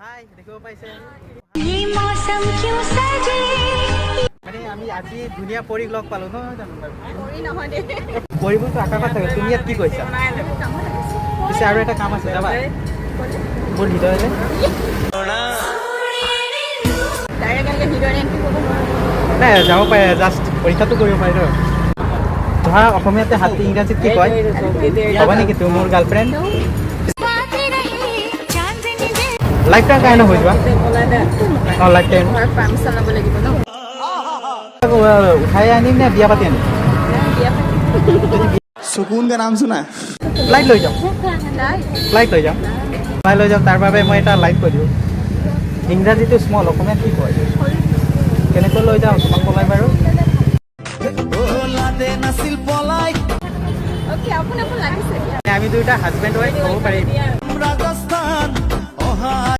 হাই দেখিব পাইছে ये मौसम क्यों सजे মানে আমি আজি ধুনীয়া পৰীক লগ পালো নহয় জানো বাৰু কৰি নহয় দে পৰীবোৰতো আকাশত থাকে তুমি ইয়াত কি কৈছা পিছে আৰু এটা কাম আছে যাবা মোৰ ভিতৰতে ডাইৰেক্ট এনেকৈ ভিডিঅ' এণ্ট্ৰি কৰিব নোৱাৰোঁ নাই যাব পাৰে জাষ্ট পৰীক্ষাটো কৰিব পাৰে ন ধৰা অসমীয়াতে হাতী ইংৰাজীত কি কয় হ'ব নেকি তুমি মোৰ গাৰ্লফ্ৰেণ্ড লাইফ টাইম কাৰণে হৈ যোৱা অঁ লাইফ টাইম ঘৰত পাৰ্মিশ্যন ল'ব লাগিব ন উঠাই আনিম নে বিয়া পাতি আনিম বিয়া পাতি सुकून का नाम सुना है ফ্লাইট লৈ যাওঁ ফ্লাইট লৈ যাওঁ ফ্লাইট লৈ যাওঁ তাৰ বাবে মই এটা লাইট কৈ দিওঁ ইংৰাজীটো স্মল অসমীয়াত কি কয় কেনেকৈ লৈ যাওঁ তোমাক পলাই বাৰু অ'কে আপোন লাগিছে আমি দুয়োটা হাজবেণ্ড ৱাইফ হ'ব পাৰিম